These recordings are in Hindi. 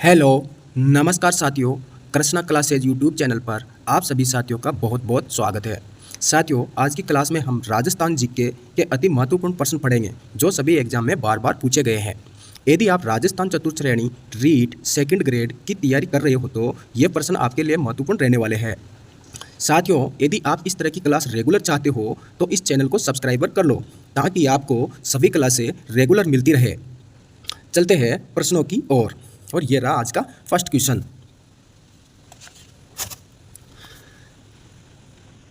हेलो, नमस्कार साथियों। कृष्णा क्लासेज यूट्यूब चैनल पर आप सभी साथियों का बहुत बहुत स्वागत है। साथियों, आज की क्लास में हम राजस्थान जीके के अति महत्वपूर्ण प्रश्न पढ़ेंगे जो सभी एग्जाम में बार बार पूछे गए हैं। यदि आप राजस्थान चतुर्थ श्रेणी रीट सेकंड ग्रेड की तैयारी कर रहे हो तो ये प्रश्न आपके लिए महत्वपूर्ण रहने वाले हैं। साथियों, यदि आप इस तरह की क्लास रेगुलर चाहते हो तो इस चैनल को सब्सक्राइबर कर लो ताकि आपको सभी क्लासें रेगुलर मिलती रहे। चलते हैं प्रश्नों की ओर। और ये रहा आज का फर्स्ट क्वेश्चन।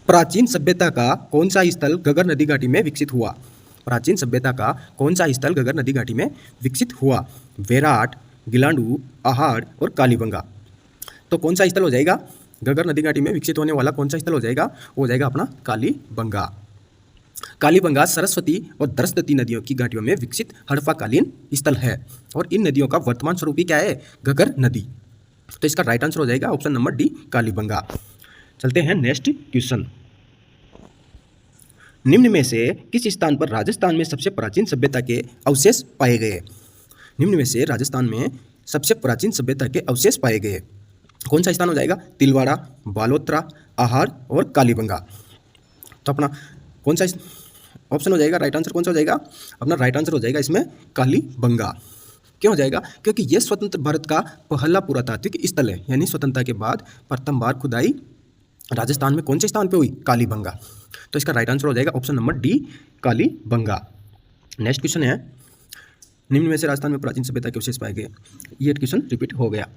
प्राचीन सभ्यता का कौन सा स्थल घग्गर नदी घाटी में विकसित हुआ? प्राचीन सभ्यता का कौन सा स्थल घग्गर नदी घाटी में विकसित हुआ? वेराट, गिलांडू, अहाड़ और कालीबंगा। तो कौन सा स्थल हो जाएगा? घग्गर नदी घाटी में विकसित होने वाला कौन सा स्थल हो जाएगा? वो हो जाएगा अपना कालीबंगा। कालीबंगा सरस्वती और दरस्वती नदियों की घाटियों में विकसित हड़प्पाकालीन स्थल है और इन नदियों का वर्तमान स्वरूप ही क्या है? घग्गर नदी। तो इसका राइट आंसर हो जाएगा ऑप्शन नंबर डी, कालीबंगा। चलते हैं नेक्स्ट क्वेश्चन। निम्न में से किस स्थान पर राजस्थान में सबसे प्राचीन सभ्यता के अवशेष पाए गए? निम्न में से राजस्थान में सबसे प्राचीन सभ्यता के अवशेष पाए गए कौन सा स्थान हो जाएगा? तिलवाड़ा, बालोतरा, अहाड़ और कालीबंगा। तो अपना कौन सा ऑप्शन हो जाएगा? राइट आंसर कौन सा हो जाएगा? अपना राइट आंसर हो जाएगा इसमें कालीबंगा। क्यों हो जाएगा? क्योंकि यह स्वतंत्र भारत का पहला पुरातात्विक स्थल है, यानी स्वतंत्रता के बाद प्रथम बार खुदाई राजस्थान में कौन से स्थान पे हुई? कालीबंगा। तो इसका राइट आंसर हो जाएगा option number D, Kalibanga. Next question है, निम्न में से राजस्थान में प्राचीन सभ्यता के अवशेष पाए गए। ये क्वेश्चन रिपीट हो गया।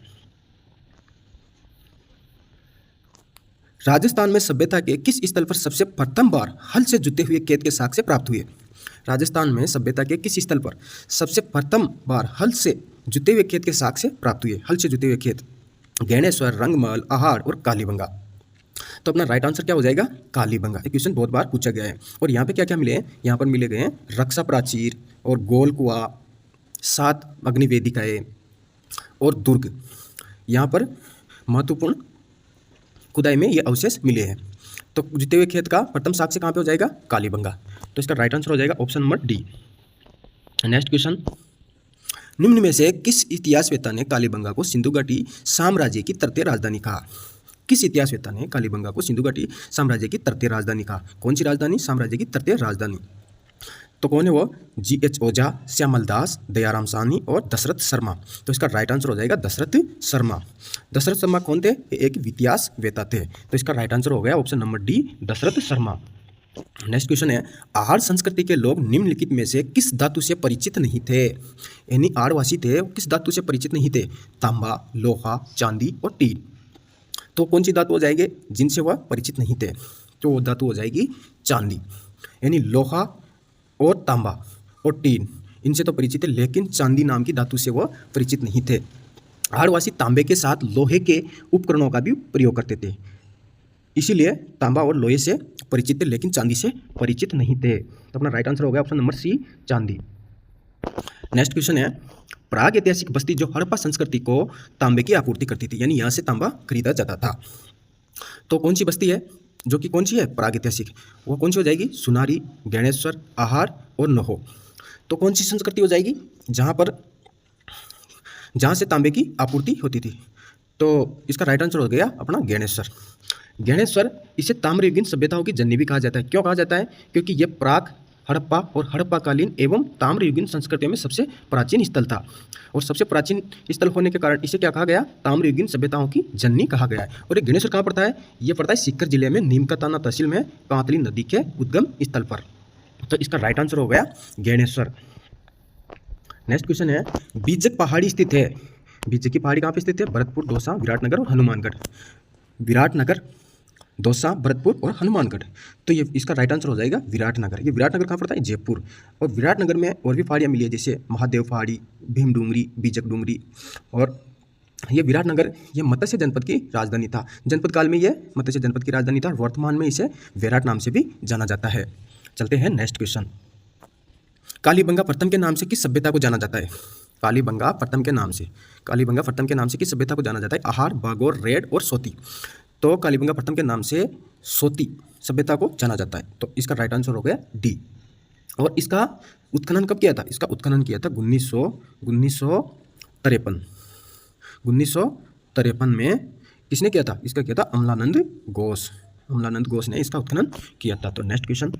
राजस्थान में सभ्यता के किस स्थल पर सबसे प्रथम बार हल से जुते हुए खेत के साक्ष्य प्राप्त हुए? राजस्थान में सभ्यता के किस स्थल पर सबसे प्रथम बार हल से जुते हुए खेत के साक्ष्य प्राप्त हुए? हल से जुते हुए खेत, गैनेश्वर, रंगमल, अहाड़ और कालीबंगा। तो अपना राइट आंसर क्या हो जाएगा? कालीबंगा। ये क्वेश्चन बहुत बार पूछा गया है। और यहाँ पे क्या क्या मिले हैं? यहाँ पर मिले गए हैं रक्षा प्राचीर और गोल कुआं, 7 अग्निवेदिकाएं और दुर्ग। यहाँ पर महत्वपूर्ण खुदाई में ये अवशेष मिले हैं। तो जीते हुए खेत का प्रथम साक्ष्य कहाँ पे हो जाएगा? कालीबंगा। तो इसका राइट आंसर हो जाएगा option number D. Next question, निम्न में से किस इतिहासवेत्ता ने कालीबंगा को सिंधु घाटी साम्राज्य की तृतीय राजधानी कहा? किस इतिहासवेत्ता ने कालीबंगा को सिंधु घाटी साम्राज्य की तृतीय राजधानी कहा? कौन सी राजधानी? साम्राज्य की तृतीय राजधानी। तो कौन है वो? GH ओझा, श्यामल दास, दयाराम साहनी और दशरथ शर्मा। तो इसका राइट आंसर हो जाएगा दशरथ शर्मा। दशरथ शर्मा कौन थे? एक इतिहासवेत्ता थे। तो इसका राइट आंसर हो गया option number D, Dasharath Sharma. Next question है, आहाड़ संस्कृति के लोग निम्नलिखित में से किस धातु से परिचित नहीं थे? यानी आहाड़वासी थे, किस धातु से परिचित नहीं थे? तांबा, लोहा, चांदी और टीन। तो कौन सी धातु हो जाएगी जिनसे वह परिचित नहीं थे? तो वो धातु हो जाएगी चांदी। यानी लोहा और तांबा और टीन इनसे तो परिचित है, लेकिन चांदी नाम की धातु से वह परिचित नहीं थे। आहाड़वासी तांबे के साथ लोहे के उपकरणों का भी प्रयोग करते थे, इसीलिए तांबा और लोहे से परिचित थे, लेकिन चांदी से परिचित नहीं थे। तो अपना राइट आंसर हो गया ऑप्शन नंबर सी, चांदी। नेक्स्ट क्वेश्चन है, प्राग ऐतिहासिक बस्ती जो हड़प्पा संस्कृति को तांबे की आपूर्ति करती थी, यानी यहाँ से तांबा खरीदा जाता था। तो कौन सी बस्ती है जो कि कौन सी है? प्राग ऐतिहासिक। वो कौन सी हो जाएगी? सुनारी, गणेश्वर, अहाड़ और नहो। तो कौन सी संस्कृति हो जाएगी जहाँ से तांबे की आपूर्ति होती थी? तो इसका राइट आंसर हो गया अपना गणेश्वर। गणेश्वर इसे ताम्रयुगीन सभ्यताओं की जननी भी कहा जाता है। क्यों कहा जाता है? क्योंकि यह प्राग, हड़प्पा और हड़प्पाकालीन एवं ताम्रयुगीन संस्कृतियों में सबसे प्राचीन स्थल था और सबसे प्राचीन स्थल होने के कारण इसे क्या कहा गया? ताम्रयुगीन सभ्यताओं की जननी कहा गया है। और ये गणेश्वर कहाँ पड़ता है? ये पड़ता है सीकर जिले में नीमकाताना तहसील में कांतली नदी के उद्गम स्थल पर। तो इसका राइट आंसर हो गया गणेश्वर। नेक्स्ट क्वेश्चन है, बीजक पहाड़ी स्थित है। बीजक की पहाड़ी कहाँ पे स्थित है? भरतपुर, दौसा, विराटनगर और हनुमानगढ़। विराटनगर, दौसा, भरतपुर और हनुमानगढ़। तो ये इसका राइट आंसर हो जाएगा विराटनगर। ये विराटनगर कहाँ पड़ता है? जयपुर। और विराटनगर में और भी पहाड़ियाँ मिली है, जैसे महादेव पहाड़ी, भीम डूंगरी, बीजक डूंगरी। और ये विराटनगर ये मत्स्य जनपद की राजधानी था। जनपद काल में ये मत्स्य जनपद की राजधानी था। वर्तमान में इसे विराट नाम से भी जाना जाता है। चलते हैं नेक्स्ट क्वेश्चन। कालीबंगा प्रथम के नाम से किस सभ्यता को जाना जाता है? कालीबंगा प्रथम के नाम से किस सभ्यता को जाना जाता है? आहार, बागोर, रेड और सोती। तो कालीबंगा प्रथम के नाम से सोती सभ्यता को जाना जाता है। तो इसका राइट आंसर हो गया डी। और इसका उत्खनन कब किया था? इसका उत्खनन किया था 1953 1953 में किसने किया था? इसका किया था अमलानंद घोष। अमलानंद घोष ने इसका उत्खनन किया था। तो नेक्स्ट क्वेश्चन,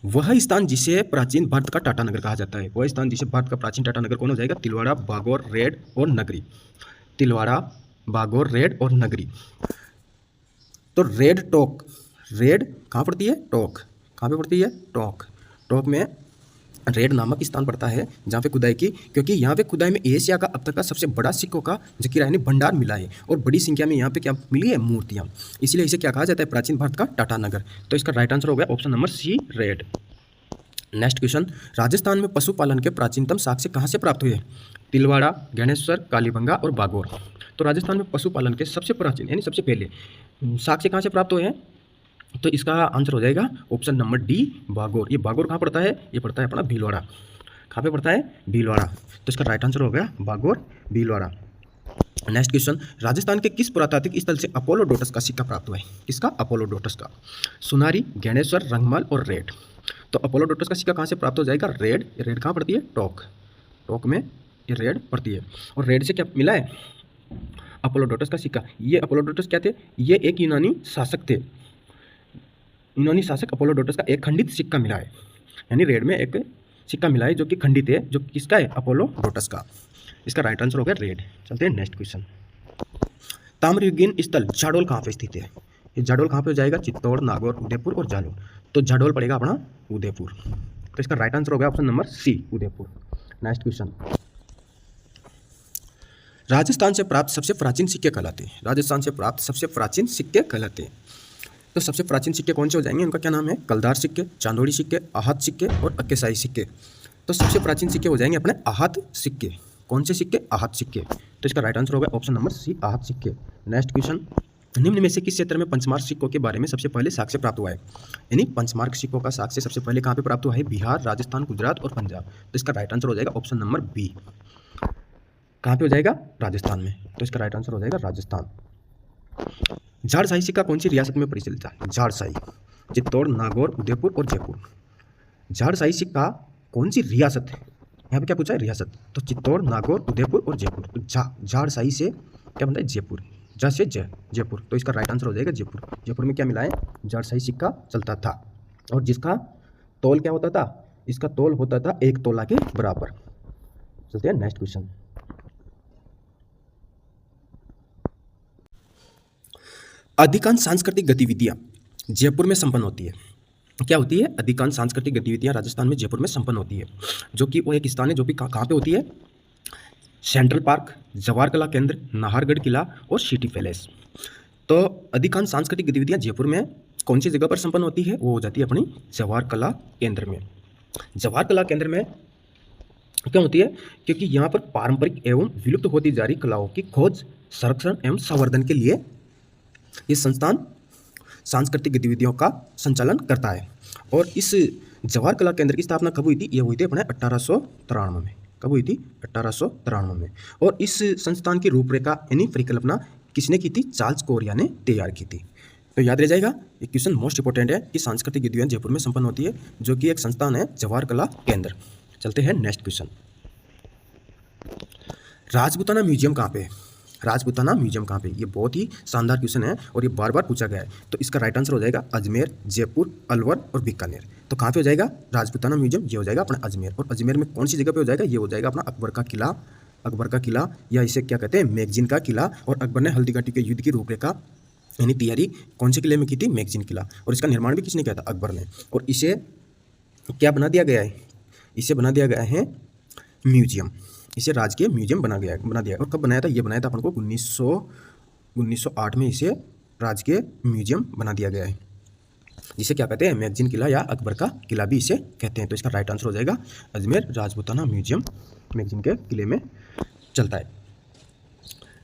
वह स्थान जिसे प्राचीन भारत का टाटानगर कहा जाता है, वह स्थान जिसे भारत का प्राचीन टाटानगर कौन हो जाएगा? तिलवाड़ा, बागौर, रेड और नगरी। तिलवाड़ा, बागौर, रेड और नगरी। तो रेड टोक, रेड कहाँ पड़ती है? टोक। कहाँ पे पड़ती है? टोक। टोक में रेड नामक स्थान पड़ता है जहाँ पे खुदाई की, क्योंकि यहाँ पे खुदाई में एशिया का अब तक का सबसे बड़ा सिक्कों का जखीरा यानी भंडार मिला है और बड़ी संख्या में यहाँ पे क्या मिली है? मूर्तियाँ। इसलिए इसे क्या कहा जाता है? प्राचीन भारत का टाटानगर। तो इसका राइट आंसर हो गया option number C, red. Next question, Rajasthan में पशुपालन के प्राचीनतम साक्ष्य कहाँ से प्राप्त हुए? तिलवाड़ा, गणेश्वर, कालीबंगा और बागौर। तो राजस्थान में पशुपालन के सबसे प्राचीन यानी सबसे पहले साक्ष्य कहाँ से प्राप्त हुए हैं? तो इसका आंसर हो जाएगा ऑप्शन नंबर डी, बागौर। ये बागौर कहाँ पड़ता है? ये पड़ता है अपना भीलवाड़ा। कहाँ पे पड़ता है? भीलवाड़ा। तो इसका राइट आंसर हो गया बागौर, भीलवाड़ा। नेक्स्ट क्वेश्चन, राजस्थान के किस पुरातात्विक स्थल से अपोलोडोटस का सिक्का प्राप्त हुआ है? किसका? अपोलोडोटस का। सुनारी, गणेश्वर, रंगमल और रेड। तो अपोलोडोटस का सिक्का कहाँ से प्राप्त हो जाएगा? रेड। रेड कहाँ पड़ती है? टोक। टोक में ये रेड पड़ती है। और रेड से क्या मिला है? अपोलोडोटस का सिक्का। ये अपोलोडोटस क्या थे? ये एक यूनानी शासक थे। यूनानी शासक अपोलोडोटस का एक खंडित सिक्का मिला है, यानी रेड में एक सिक्का मिला है जो कि खंडित है, जो किसका है? अपोलोडोटस का। इसका राइट आंसर हो गया रेड। चलते हैं नेक्स्ट क्वेश्चन, ताम्रयुगीन स्थल जाडोल कहाँ पे स्थित है? ये जाडोल कहाँ पे हो जाएगा? चित्तौड़, नागौर, उदयपुर और जालोर। तो जाडोल पड़ेगा अपना उदयपुर। तो इसका राइट आंसर हो गया option number C, Udaipur. Next question, Rajasthan से प्राप्त सबसे प्राचीन सिक्के कहलाते हैं। राजस्थान से प्राप्त सबसे प्राचीन सिक्के कहलाते हैं। तो सबसे प्राचीन सिक्के कौन से हो जाएंगे? उनका क्या नाम है? कलदार सिक्के, चांदोड़ी सिक्के, आहत सिक्के और अक्केसाई सिक्के। तो सबसे प्राचीन सिक्के हो जाएंगे अपने आहत सिक्के। कौन से सिक्के? आहत सिक्के। तो इसका राइट आंसर होगा ऑप्शन नंबर सी, आहत सिक्के। नेक्स्ट क्वेश्चन, निम्न में से किस क्षेत्र में पंचमार्क सिक्कों के बारे में सबसे पहले साक्ष्य प्राप्त हुआ है? यानी पंचमार्क सिक्कों का साक्ष्य सबसे पहले कहाँ पे प्राप्त हुआ है? बिहार, राजस्थान, गुजरात और पंजाब। तो इसका राइट आंसर हो जाएगा ऑप्शन नंबर बी। कहाँ पे हो जाएगा? राजस्थान में। तो इसका राइट आंसर हो जाएगा राजस्थान। झाड़साई सिक्का कौन सी रियासत में प्रचलित है? झाड़साई, चित्तौड़, नागौर, उदयपुर और जयपुर। झाड़साई सिक्का कौन सी रियासत है? यहाँ पे क्या पूछा है? रियासत। तो चित्तौड़, नागौर, उदयपुर और जयपुर। तो झाड़साई से क्या बनता है? जयपुर। जा से जयपुर। तो इसका राइट आंसर हो जाएगा जयपुर। जयपुर में क्या मिला है? झाड़साई सिक्का चलता था और जिसका तोल क्या होता था? इसका तोल होता था 1 तोला के बराबर। चलते हैं नेक्स्ट क्वेश्चन, अधिकांश सांस्कृतिक गतिविधियां जयपुर में संपन्न होती है। क्या होती है? अधिकांश सांस्कृतिक गतिविधियां राजस्थान में जयपुर में संपन्न होती है, जो कि वो एक स्थान है जो कि कहाँ पे होती है? सेंट्रल पार्क, जवाहर कला केंद्र, नाहरगढ़ किला और सिटी पैलेस। तो अधिकांश सांस्कृतिक गतिविधियां जयपुर में कौन सी जगह पर संपन्न होती है? वो हो जाती है अपनी जवाहर कला केंद्र में। जवाहर कला केंद्र में क्या होती है? क्योंकि यहाँ पर पारंपरिक एवं विलुप्त होती जा रही कलाओं की खोज, संरक्षण एवं संवर्धन के लिए ये संस्थान सांस्कृतिक गतिविधियों का संचालन करता है। और इस जवाहर कला केंद्र की स्थापना कब हुई थी? ये हुई थी अपने 1893 में। कब हुई थी? 1893 में। और इस संस्थान की रूपरेखा यानी परिकल्पना किसने की थी? चार्ल्स कोरिया ने तैयार की थी। तो याद रह जाएगा, ये क्वेश्चन मोस्ट इंपॉर्टेंट है कि सांस्कृतिक गतिविधियां जयपुर में संपन्न होती है, जो कि एक संस्थान है जवाहर कला केंद्र। चलते हैं नेक्स्ट क्वेश्चन, राजपूताना म्यूजियम कहाँ पे है? राजपूताना म्यूजियम कहाँ पे? ये बहुत ही शानदार क्वेश्चन है और ये बार बार पूछा गया है। तो इसका राइट आंसर हो जाएगा अजमेर, जयपुर, अलवर और बीकानेर। तो कहाँ पे हो जाएगा? राजपूताना म्यूजियम ये हो जाएगा अपना अजमेर। और अजमेर में कौन सी जगह पे हो जाएगा? ये हो जाएगा अपना अकबर का किला। अकबर का किला या इसे क्या कहते हैं? मैगजीन का किला। और अकबर ने हल्दीघाटी के युद्ध की रूपरेखा यानी तैयारी कौन से किले में की थी? मैगजीन किला। और इसका निर्माण भी किसने किया था? अकबर ने। और इसे क्या बना दिया गया है? इसे बना दिया गया है म्यूजियम। इसे राजकीय म्यूजियम बना दिया। और कब बनाया था? ये बनाया था अपन को 1908 में इसे राजकीय म्यूजियम बना दिया गया है, जिसे क्या कहते हैं? मैगजीन किला या अकबर का किला भी इसे कहते हैं। तो इसका राइट आंसर हो जाएगा अजमेर राजपूताना म्यूजियम, मैगजीन के किले में चलता है।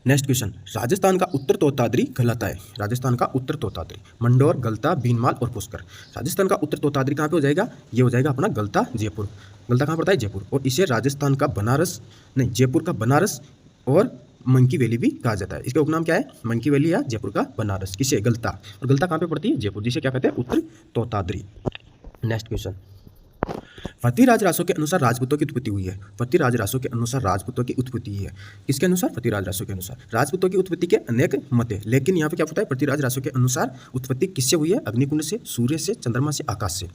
नेक्स्ट क्वेश्चन, राजस्थान का उत्तर तोताद्री कहलाता है। राजस्थान का उत्तर तोताद्री मंडोर, गलता, भीनमाल और पुष्कर। राजस्थान का उत्तर तोताद्री कहाँ पे हो जाएगा? ये हो जाएगा अपना गलता, जयपुर। गलता कहाँ पड़ता है? जयपुर। और इसे राजस्थान का बनारस नहीं, जयपुर का बनारस और मंकी वैली भी कहा जाता है। इसका उपनाम क्या है? मंकी वैली या जयपुर का बनारस। किसे? गलता। और गलता कहाँ पे पड़ती है? जयपुर, जिसे क्या कहते हैं? उत्तर तोताद्री। नेक्स्ट क्वेश्चन, पृथ्वीराज रासो के अनुसार राजपूतों की उत्पत्ति हुई है। पृथ्वीराज रासो के अनुसार राजपूतों की उत्पत्ति हुई है। किसके अनुसार? पृथ्वीराज रासो के अनुसार। राजपूतों की उत्पत्ति के अनेक मत है, लेकिन यहाँ पे क्या होता है? पृथ्वीराज रासो के अनुसार उत्पत्ति किससे हुई है? अग्निकुंड से, सूर्य से, चंद्रमा से, आकाश से।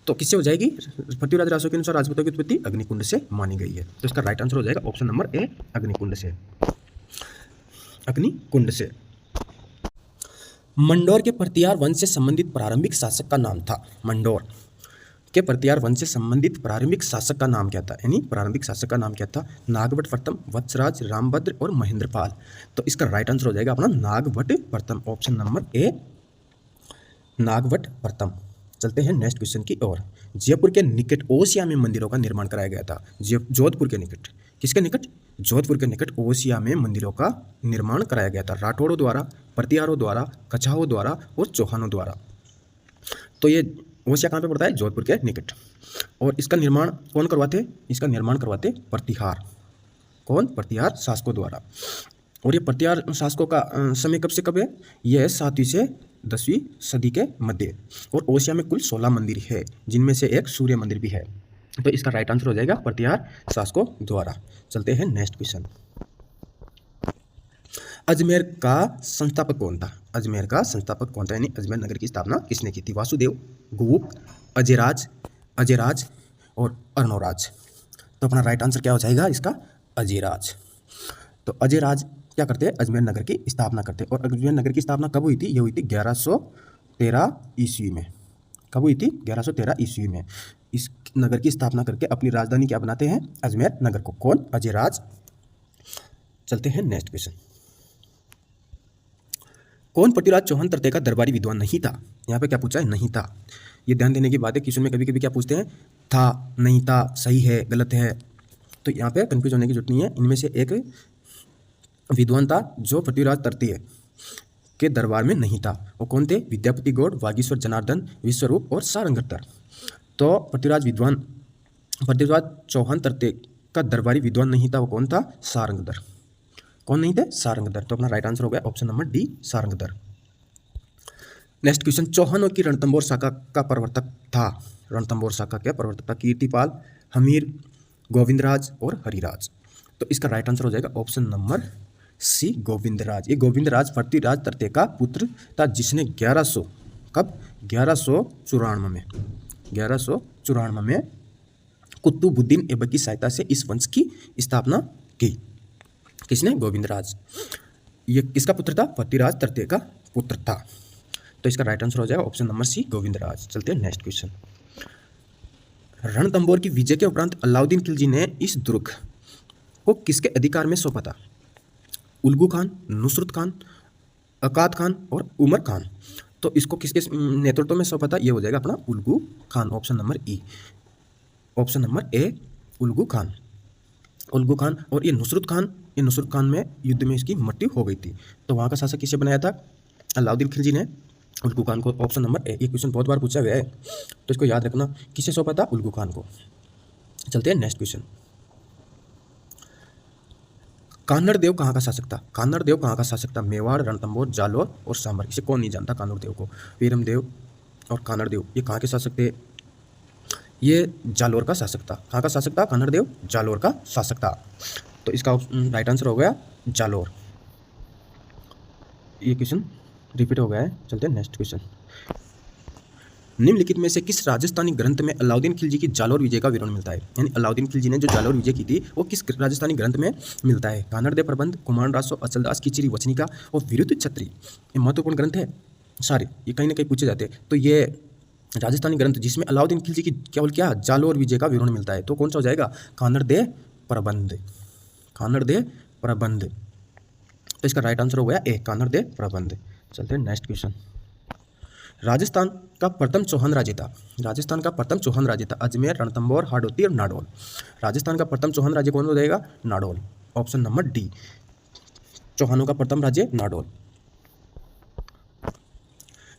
तो किससे हो जाएगी? पृथ्वीराज रासो के अनुसार राजपूतों की उत्पत्ति अग्निकुंड से मानी गई है। तो इसका राइट आंसर हो जाएगा ऑप्शन नंबर ए, अग्निकुंड से। अग्निकुंड से। मंडोर के परतियार वंश से संबंधित प्रारंभिक शासक का नाम था। मंडोर के परतियार वंश से संबंधित प्रारंभिक शासक का नाम क्या था? यानी प्रारंभिक शासक का नाम क्या था? नागभट्ट प्रथम, वत्सराज, रामभद्र और महेंद्रपाल। तो इसका राइट आंसर हो जाएगा अपना नागभट्ट प्रथम, ऑप्शन नंबर ए, नागभट्ट प्रथम। चलते हैं नेक्स्ट क्वेश्चन की ओर। जयपुर के निकट ओसिया में मंदिरों का निर्माण कराया गया था। जोधपुर के निकट, किसके निकट? जोधपुर के निकट ओसिया में मंदिरों का निर्माण कराया गया था, राठौड़ों द्वारा, परतियारों द्वारा, कछाओं द्वारा और चौहानों द्वारा। तो ये ओसिया कहाँ पे पड़ता है? जोधपुर के निकट। और इसका निर्माण कौन करवाते? इसका निर्माण करवाते प्रतिहार। कौन? प्रतिहार शासकों द्वारा। और ये प्रतिहार शासकों का समय कब से कब है? यह 7वीं से 10वीं सदी के मध्य। और ओसिया में कुल 16 मंदिर है, जिनमें से एक सूर्य मंदिर भी है। तो इसका राइट आंसर हो जाएगा प्रतिहार शासकों द्वारा। चलते हैं नेक्स्ट क्वेश्चन। अजमेर का संस्थापक कौन था? अजमेर का संस्थापक कौन था? यानी अजमेर नगर की स्थापना किसने की थी? वासुदेव, गुप्त, अजयराज और अर्णोराज। तो अपना राइट आंसर क्या हो जाएगा इसका? अजयराज। तो अजयराज क्या करते हैं? अजमेर नगर की स्थापना करते हैं। और अजमेर नगर की स्थापना कब हुई थी? ये हुई थी 1113 ईस्वी में। कब हुई थी? 1113 ईस्वी में। इस नगर की स्थापना करके अपनी राजधानी क्या बनाते हैं? अजमेर नगर को। कौन? अजयराज। चलते हैं नेक्स्ट क्वेश्चन। कौन पृथ्वीराज चौहान तृतीय का दरबारी विद्वान नहीं था? यहाँ पे क्या पूछा है? नहीं था। ये ध्यान देने की बात है, क्वेश्चन में कभी कभी क्या पूछते हैं? था, नहीं था, सही है, गलत है। तो यहाँ पे कंफ्यूज होने की जरूरत नहीं है। इनमें से एक विद्वान था जो पृथ्वीराज तृतीय के दरबार में नहीं था। वो कौन थे? विद्यापति गौड़, वागीश्वर जनार्दन, विश्वरूप और सारंगधर। तो पृथ्वीराज चौहान तृतीय का दरबारी विद्वान नहीं था। वो कौन था? सारंगधर। कौन नहीं थे? सारंगधर। तो अपना राइट आंसर हो गया option number D, Sarangdhar. Next question. चौहानों की रणथंभौर शाखा का प्रवर्तक था। रणथंभौर शाखा का प्रवर्तक था कीर्तिपाल, हमीर, गोविंदराज और हरिराज। तो इसका राइट आंसर हो जाएगा ऑप्शन नंबर सी, गोविंदराज। ये गोविंदराज पृथ्वीराज तृतीय का पुत्र था, जिसने 1194 में कुतुबुद्दीन ऐबक की सहायता से इस वंश की स्थापना की। किसने? गोविंदराज। ये किसका पुत्र था? पृथ्वीराज तृतीय का पुत्र था। तो इसका राइट आंसर हो जाएगा ऑप्शन नंबर सी, गोविंदराज। चलते हैं नेक्स्ट क्वेश्चन। रणथंभौर की विजय के उपरांत अलाउद्दीन खिलजी ने इस दुर्ग को किसके अधिकार में सौंपा था? उल्गू खान, नुसरत खान, अकाद खान और उमर खान। तो इसको किसके नेतृत्व में सौंपा था? ये हो जाएगा अपना Ulugh Khan, option number E, option number A, Ulugh Khan. Ulugh Khan. और ये नुसरत खान में युद्ध में इसकी मृत्यु हो गई थी। तो वहाँ का शासक किसे बनाया था? अलाउद्दीन खिलजी ने उल्गू खान को, ऑप्शन नंबर ए। ये क्वेश्चन बहुत बार पूछा गया है, तो इसको याद रखना। किसे सौंपा था? उल्गू खान को। चलते हैं नेक्स्ट क्वेश्चन। कान्हड़ देव कहाँ का शासक था? कान्हड़ देव कहाँ का शासक था? मेवाड़, रणथंभौर, जालोर और सांभर। इसे कौन नहीं जानता कान्हड़ देव को? वीरम देव और कान्हड़ देव ये कहाँ के शासक थे? ये जालोर का शासक था। कहाँ का शासक था? कान्हड़ देव जालोर का शासक था। तो इसका राइट आंसर हो गया जालोर। ये क्वेश्चन रिपीट हो गया है। चलते हैं नेक्स्ट क्वेश्चन। निम्नलिखित में से किस राजस्थानी ग्रंथ में अलाउद्दीन खिलजी की जालोर विजय का विवरण मिलता है? यानी अलाउद्दीन खिलजी ने जो जालोर विजय की थी वो किस राजस्थानी ग्रंथ में मिलता है? कान्हड़ देव प्रबंध, कुमार रासो, अचलदास की चिरी वचनिका और विरुद्ध छत्री। ये महत्वपूर्ण ग्रंथ है सारे, ये कहीं ना कहीं पूछे जाते हैं। तो ये राजस्थानी ग्रंथ जिसमें अलाउद्दीन खिलजी की केवल क्या जालोर विजय का विवरण मिलता है, तो कौन सा हो जाएगा? कान्हड़ देव प्रबंध। कान्हड़ देव प्रबंध। तो इसका राइट आंसर हो गया ए, कान्हड़ देव प्रबंध। चलते हैं नेक्स्ट क्वेश्चन। राजस्थान का प्रथम चौहान राज्य था। राजस्थान का प्रथम चौहान राज्य था अजमेर, रणथंभौर, हाड़ौती और नाडोल। राजस्थान का प्रथम चौहान राज्य कौन हो जाएगा? Nadol, option number D. चौहानों का प्रथम राज्य नाडोल।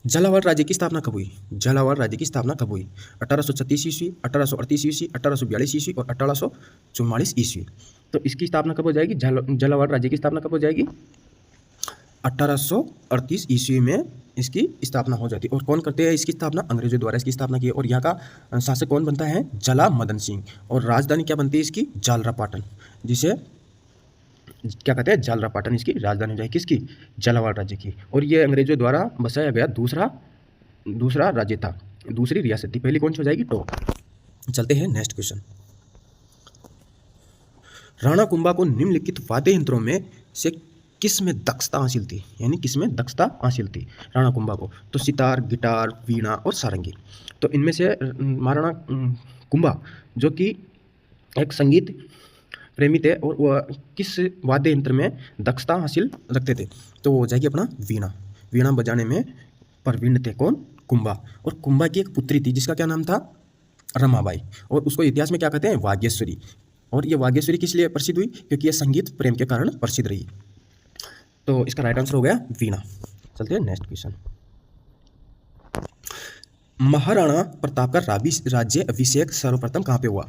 झालावाड़ राज्य की स्थापना कब हुई? झालावाड़ राज्य की स्थापना कब हुई? 1836 ईस्वी, 1838 ईस्वी, 1842 ईस्वी और 1844 ईस्वी। तो इसकी स्थापना कब हो जाएगी? झालावाड़ राज्य की स्थापना कब हो जाएगी? 1838 ईस्वी में इसकी स्थापना हो जाती है। और कौन करते हैं इसकी स्थापना? अंग्रेजों द्वारा इसकी स्थापना की। और यहाँ का शासक कौन बनता है? जला मदन सिंह। और राजधानी क्या बनती है इसकी? जालरापाटन, जिसे क्या कहते हैं? जालरापाटन इसकी राजधानी हो जाएगी, किसकी? झालावाड़ राज्य की। और ये अंग्रेजों द्वारा बसाया गया दूसरा राज्य था, दूसरी रियासत थी। पहली कौन सी हो जाएगी? टॉप। चलते हैं नेक्स्ट क्वेश्चन। राणा कुंभा को निम्नलिखित वाद्य यंत्रों में से किस में दक्षता हासिल थी? यानी किस में दक्षता हासिल थी राणा कुंभा को? तो सितार, गिटार, वीणा और सारंगी। तो इनमें से महाराणा कुंभा जो कि एक संगीत प्रेमी थे और वह किस वाद्य यंत्र में दक्षता हासिल रखते थे? तो वो हो जाएगी अपना वीणा। वीणा बजाने में प्रवीण थे कौन? कुंभा। और कुंभा की एक पुत्री थी जिसका क्या नाम था? रमाबाई। और उसको इतिहास में क्या कहते हैं? वागेश्वरी। और ये वागेश्वरी किस लिए प्रसिद्ध हुई? क्योंकि ये संगीत प्रेम के कारण प्रसिद्ध रही। तो इसका राइट आंसर हो गया वीणा। चलते हैं नेक्स्ट क्वेश्चन। महाराणा प्रताप का राज्य अभिषेक सर्वप्रथम कहाँ पे हुआ?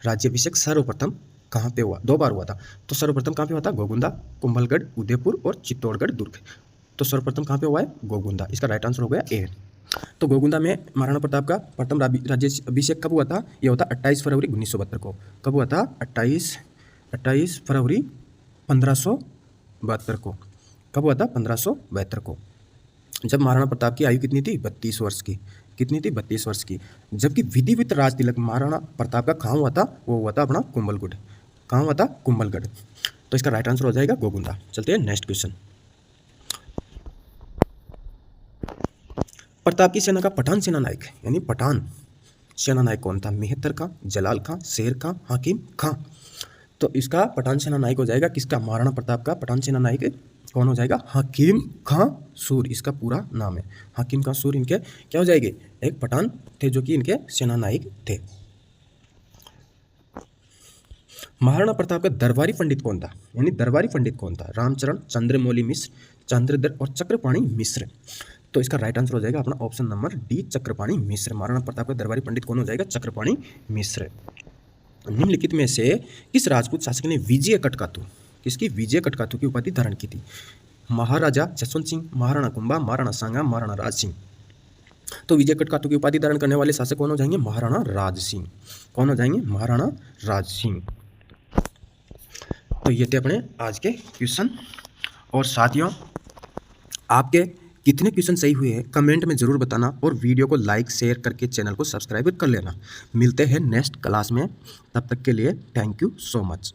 राज्य अभिषेक सर्वप्रथम कहाँ पे हुआ? 2 बार हुआ था। तो सर्वप्रथम कहाँ पे हुआ था? गोगुंदा, कुंभलगढ़, उदयपुर और चित्तौड़गढ़ दुर्ग। तो सर्वप्रथम कहाँ पे हुआ है? गोगुंदा। इसका राइट आंसर हो गया ए। तो गोगुंदा में महाराणा प्रताप का प्रथम राज्य अभिषेक कब हुआ था? यह होता 28 फरवरी 1972 को। कब हुआ था? 28 फरवरी 1572 को। कब हुआ था? 1572 को। जब महाराणा प्रताप की आयु कितनी थी? 32 वर्ष की। कितनी थी? 32 वर्ष की। जबकि विधिवत राज तिलक महाराणा प्रताप का कहाँ हुआ था? वो हुआ था अपना कुंभलगढ़। कहाँ हुआ था? कुंभलगढ़। तो इसका राइट आंसर हो जाएगा गोगुंदा। चलते हैं नेक्स्ट क्वेश्चन। प्रताप की सेना का पठान सेना नायक यानी पठान सेना नायक कौन था? मेहतर खां, जलाल खां, शेर खां, हाकिम खां। तो इसका पठान सेना नायक हो जाएगा किसका? महाराणा प्रताप का पठान सेना नायक कौन हो जाएगा? हाकिम खां सूर। इसका पूरा नाम है हाकिम खां सूर। इनके क्या हो जाएंगे? एक पठान थे जो कि इनके सेना नायक थे। महाराणा प्रताप का दरबारी पंडित कौन था? यानी दरबारी पंडित कौन था? रामचरण, चंद्रमौली मिश्र, चंद्रधर और चक्रपाणी मिश्र। तो इसका राइट आंसर हो जाएगा अपना ऑप्शन नंबर डी, चक्रपाणी मिश्र। महाराणा प्रताप का दरबारी पंडित कौन हो जाएगा? चक्रपाणी मिश्र। निम्नलिखित में से किस राजपूत शासक ने विजय कटकातु, किसकी? विजय कटकातु की उपाधि धारण की थी? महाराजा जसवंत सिंह, महाराणा कुंभा, महाराणा सांगा, महाराणा राज सिंह। तो विजय कटकातु की उपाधि धारण करने वाले शासक कौन हो जाएंगे? महाराणा राज सिंह। कौन हो जाएंगे? महाराणा राज सिंह। तो ये थे अपने आज के क्वेश्चन। और साथियों, आपके कितने क्वेश्चन सही हुए हैं कमेंट में ज़रूर बताना और वीडियो को लाइक शेयर करके चैनल को सब्सक्राइब कर लेना। मिलते हैं नेक्स्ट क्लास में, तब तक के लिए थैंक यू सो मच।